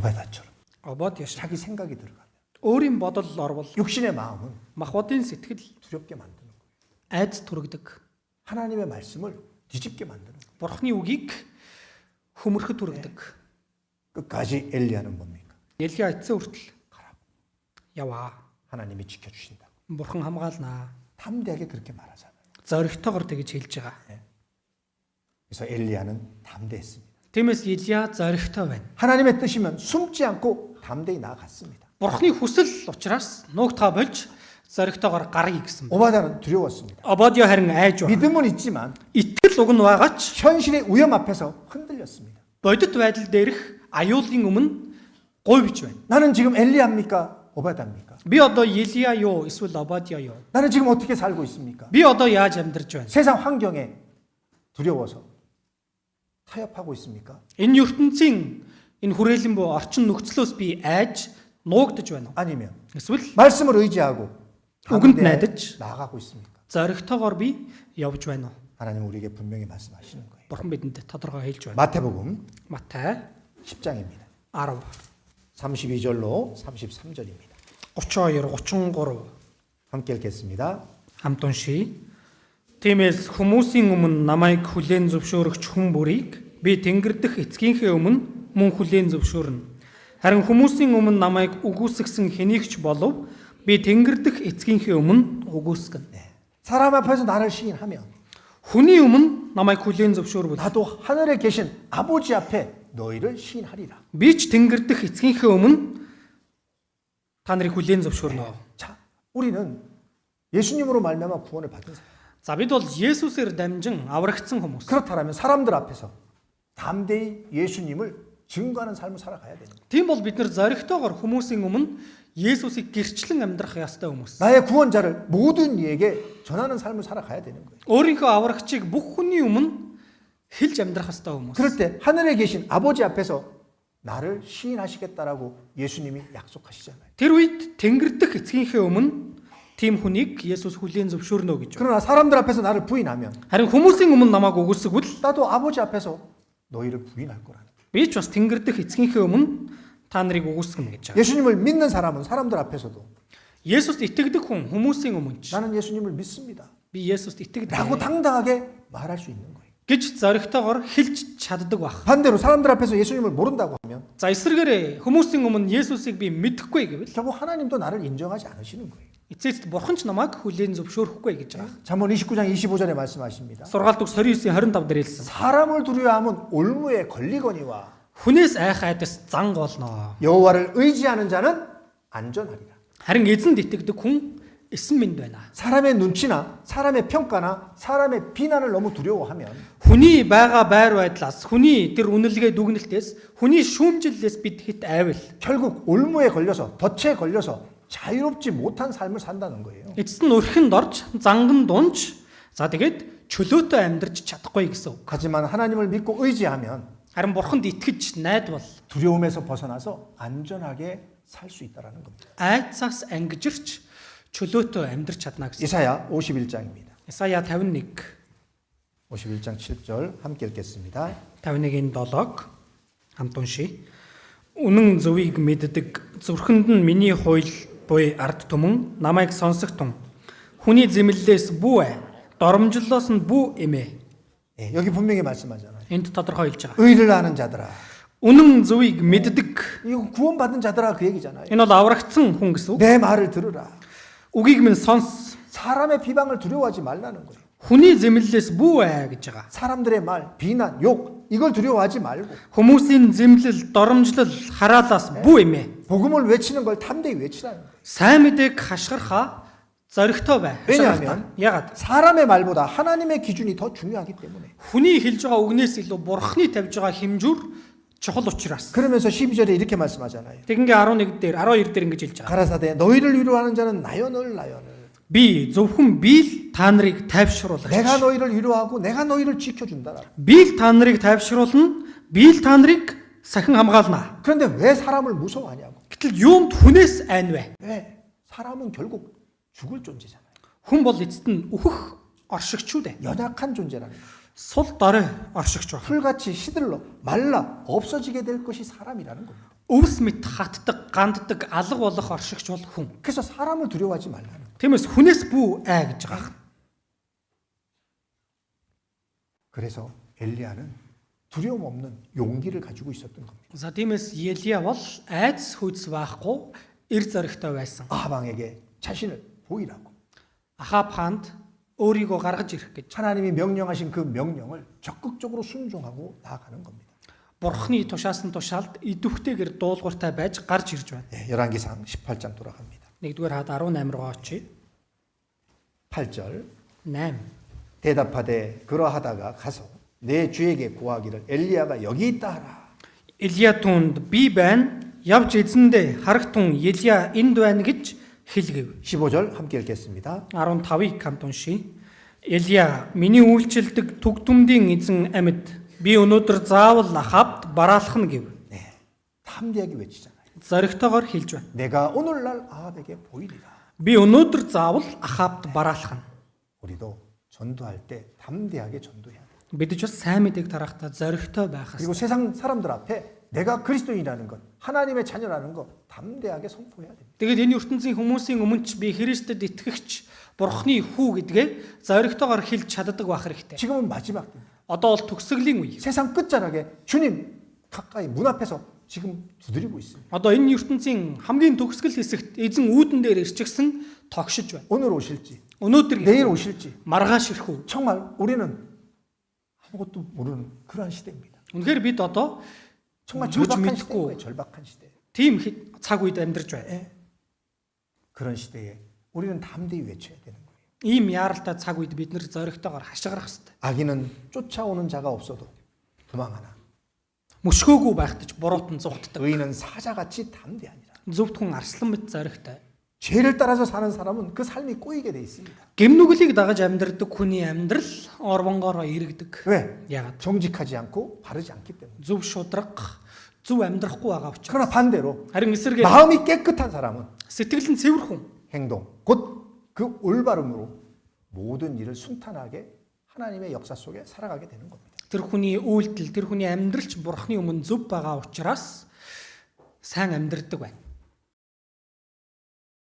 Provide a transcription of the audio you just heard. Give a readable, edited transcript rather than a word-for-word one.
오베다처럼 Обадья шиг 자기 생각이 들어가면 өөрийн бодол орвол 육신의 마음은 махбодын сэтгэл 두렵게 만드는 거예요. айдас түргдэг. 하나님의 말씀을 뒤집게 만드는 거예요. Бурхны үгийг хөмөрөхөд түргдэг. 끝까지 엘리야는 뭡니까? Элиа эцсэн хүртэл яваа. 하나님이 지켜주신다. Бурхан хамгаалнаа. 담대하게 그렇게 말하잖아요. Зоригтойгоор тэгж хэлж байгаа. 그래서 엘리야는 담대했습니다. Тиймээс Элиа зоригтой байна. 하나님의 뜻이면 숨지 않고 담대히 나아갔습니다. Бурхны хүсэл учраас нуугтаа болж зоригтойгоор гаргая гэсэн. 오바다는 두려웠습니다. Обадья харин айж байна. 믿음은 있지만 Итгэл уг нь байгаач 현실의 위험 앞에서 흔들렸습니다. бодит байдал дээрх аюулын өмнө говьж байна. 나는 지금 엘리야입니까? 오바다입니까? Би одоо Элиа юу эсвэл Обадья юу? 나는 지금 어떻게 살고 있습니까? Би одоо яаж амьдарч байна? 세상 환경에 두려워서 타협하고 있습니까? Энэ ертөнцийн энэ хүрээлэн буй орчин нөхцлөөс би айж нуугдж байна уу? 아니면 Эсвэл 말씀을 의지하고 үгэнд 담대하게 найдаж 나아가고 있습니까? зоригтойгоор би явж байна уу? 하나님 우리에게 분명히 말씀하시는 거예요. Бурхан бидэнд тодорхой хэлж байна. 마태복음 Матай 10장입니다. 10 32절로 33절입니다. 32 33 함께 읽겠습니다. хамт уншия. Тиймээс хүмүүсийн өмнө намайг хүлээн зөвшөөрөгч хүн бүрийг би тэнгэр дэх эцгийнхээ өмнө мөн хүлээн зөвшөөрнө. Харин хүмүүсийн өмнө намайг үгүйсгсэн хэнийгч болов би тэнгэр дэх эцгийнхээ өмнө үгүйсгэнэ. 사람 앞에서 나를 시인하면 Хүний өмнө намайг хүлээн зөвшөөрвөл 나도 하늘에 계신 아버지 앞에 너희를 시인하리라. би ч тэнгэр дэх эцгийнхээ өмнө та нарыг хүлээн зөвшөөрнө. 자, 우리는 예수님으로 말미암아 구원을 받은 사람. За бид бол Есүсээр дамжин аврагдсан хүмүүс. 그렇다면 사람들 앞에서 담대히 예수님을 증거하는 삶을 살아가야 되는 거예요. Тийм бол бид нар зоригтойгоор хүмүүсийн өмнө Есүсийг гэрчлэн амьдрах ёстой хүмүүс. 나의 구원자를 모든 이에게 전하는 삶을 살아가야 되는 거예요. Өөрийнхөө аврагчийг бүх хүний өмнө хэлж амьдрах ёстой хүмүүс. 그럴 때 하늘에 계신 아버지 앞에서 나를 시인하시겠다라고 예수님이 약속하시잖아요. Тэр үед тэнгэр дэх эцгийнхээ өмнө тийм хүнийг Есүс хүлээн зөвшөөрнө гэж байна. 그러나 사람들 앞에서 나를 부인하면 Харин хүмүүсийн өмнө намайг үгүйсгвэл 나도 아버지 앞에서 너희를 부인할 거라는 거예요. би ч бас тэнгэр дэх эцгийнхээ өмнө та нарыг үгүйсгэнэ гэж байгаа. 예수님을 믿는 사람은 사람들 앞에서도 Есүст итгэдэг хүн хүмүүсийн өмнө ч 나는 예수님을 믿습니다. би Есүст итгэдэг 라고 당당하게 말할 수 있는 거예요. гэж зоригтойгоор хэлж чаддаг байх. 반대로 사람들 앞에서 예수님을 모른다고 하면 За эсвэргээрээ хүмүүсийн өмнө Есүсийг би мэдэхгүй гэвэл 결국 하나님도 나를 인정하지 않으시는 거예요. эцээст бурхан ч намайг хүлээн зөвшөөрөхгүй гэж байгаа. 잠언 29장 25절에 말씀하십니다. Сургаалт үг 29:25 дээр хэлсэн. 사람을 두려워하면 올무에 걸리거니와 Хүнээс айх айдас зан голноо. 여호와를 의지하는 자는 안전하리라. Харин эзэнд итгэдэг хүн эсэн минь байна. 사람의 눈치나 사람의 평가나 사람의 비난을 너무 두려워하면 Хүний байгаа байр байдлаас, хүний тэр үнэлгээ дүгнэлтээс, хүний шүүмжлэлээс бид хит айвал 결국 올무에 걸려서 덫에 걸려서 자유롭지 못한 삶을 산다는 거예요. эцэст нь өрхөнд орж, занган дунж, за тэгээд чөлөөтэй амьдрч чадахгүй гэсэн үг. 하지만 하나님을 믿고 의지하면 Харин бурханд итгэж найдвал 두려움에서 벗어나서 안전하게 살 수 있다라는 겁니다. айцаас ангижирч чөлөөтэй амьдрч чадна гэсэн. 이사야 51장입니다. Исая 51 51장 7절 함께 읽겠습니다. 51-ийн 7-ог хамт уншия. Үнэн зөвийг мэддэг зүрхэнд нь миний хууль буй ард түмэн намайг сонсох тун. Хүний зэмлэлээс бүү, доромжлолоос нь бүү эмээ. 예, 여기 분명히 말씀하잖아요. Энд тодорхой хэлж байгаа. 의를 아는 자들아. Үнэн зөвийг мэддэг. 이거 구원받은 자들아 그 얘기잖아요. Энэ бол аврагдсан хүн гэсэн үг. 내 말을 들으라. Үгийг минь сонс. 사람의 비방을 두려워하지 말라는 거예요. Хүний зэмлэлээс бүү гэж байгаа. 사람들의 말, 비난, 욕 이걸 두려워하지 말고 Хүмүүсийн зэмлэл, доромжлол хараалаас бүү эмээ. 복음을 외치는 걸 담대히 외치라는 거예요. Сайн мэдээг хашгирхаа зоригтой бай. 왜냐하면 Ягаад? 사람의 말보다 하나님의 기준이 더 중요하기 때문에. Хүний хэлж байгаа үгнээс илүү бурхны тавьж байгаа хэмжүүр чухал учраас. 그러면서 12절에 이렇게 말씀하잖아요. Тэгингээ 11 дээр 12 дээр ингэж хэлж байгаа. 가라사대 너희를 위로하는 자는 나연을 나연을. Би зөвхөн биел та нарыг тайвшруулах. 내가 너희를 위로하고 내가 너희를 지켜준다라. Биел та нарыг тайвшруулна. Биел та нарыг сахин хамгаална. 그런데 왜 사람을 무서워하냐고. Гэтэл юунд хүнээс айн вэ? 왜? 사람은 결국 죽을 존재잖아요. Хүн бол эцэст нь өөхөх оршигч үү дээ. 연약한 존재라는 거예요. Сул дорой оршигч байна. 풀같이 시들러 말라 없어지게 될 것이 사람이라는 겁니다. өвс мэт хатдаг, ганддаг, алга болох оршигч бол хүн. 그래서 사람을 두려워하지 말라는 거예요. Тиймээс хүнээс бүү гэж байгаа. 그래서 엘리야는 두려움 없는 용기를 가지고 있었던 겁니다. За тиймээс Елия бол айц хүйц байхгүй, эр зоригтой байсан. 아합왕에게 자신을 보이라고. Ахаб хаанд өөрийгөө гаргаж ирэх гэж. 하나님이 명령하신 그 명령을 적극적으로 순종하고 나아가는 겁니다. Бурхны тушаасан тушаалд идэвхтэйгээр дуулууртай байж гарч ирж байна. 11기상 18장 돌아갑니다. 1-р хаад 18 руу очие. 8절 8. 대답하되 그러하다가 가서 내 주에게 고하기를 엘리야가 여기 있다 하라. Илия түнд би байна. Явж эзэндээ харах тун Елия энд байна гэж хэлгэв. 15절 함께 읽겠습니다. 15-ыг хамт уншия. Елия миний үйлчлдэг түгтүмдийн эзэн амьд би өнөөдөр заавал Ахабд бараалхна гэв. 네, 담대하게 외치잖아요. Зоригтойгоор хэлж байна. 내가 오늘날 아합에게 보이리라. Би өнөөдөр заавал Ахабд бараалхна. 우리도 전도할 때 담대하게 전도해야 돼요. Бид ч бас сайн мэдээг тарахдаа зоригтой байх 그리고 ёстой. 세상 사람들 앞에 내가 그리스도인이라는 것, 하나님의 자녀라는 것 담대하게 선포해야 됩니다. Тэгээд энэ ертөнцийн хүмүүсийн өмнө ч би Христэд итгэгч Бурхны хүү гэдгээ зоригтойгоор хэлж чаддаг байх хэрэгтэй. 지금은 마지막 때입니다. Одоо бол төгсгөлийн үе. 세상 끝자락에 주님 가까이 문 앞에서 지금 두드리고 있습니다. Одоо энэ ертөнцийн хамгийн төгсгөл хэсэгт эзэн үүдэн дээр ирчихсэн тогшиж байна. 오늘 오실지, Өнөөдөр 내일 오실지 маргааш ирэх үү? 정말 우리는 아무것도 모르는 그러한 시대입니다. Үнэхээр бид одоо 정말 누구 절박한 믿고. 시대인 거예요. 절박한 시대. тийм цаг үед амьдарч байна. 예. 그런 시대에 우리는 담대히 외쳐야 되는 거예요. Ийм яаралтай цаг үед бид нэр зоригтойгоор хашгирах хэрэгтэй. 악인은 쫓아오는 자가 없어도 도망하나 Мөшгөөгүй байхдаж буруутан зугтдаг. 의인은 사자같이 담대하니라. Зөвхт хүн арслан мэт зоригтой. 죄를 따라서 사는 사람은 그 삶이 꼬이게 돼 있습니다. Гэмнүглийг дагаж амьдрдаг хүний амьдрал орбонгоороо иргэдэг. 왜? Яагаад? 정직하지 않고 바르지 않기 때문에. Зөв шудраг, зөв амьдрахгүй байгаа учраас. 그러나 반대로 Харин эсэргээр 마음이 깨끗한 사람은 сэтгэл нь цэвэр хүн 행동, 곧 그 올바름으로 모든 일을 순탄하게 하나님의 역사 속에 살아가게 되는 겁니다. тэр хүний үйлдэл, тэр хүний амьдралч Бурхны өмнө зөв байгаа учраас сайн амьдрдаг байна.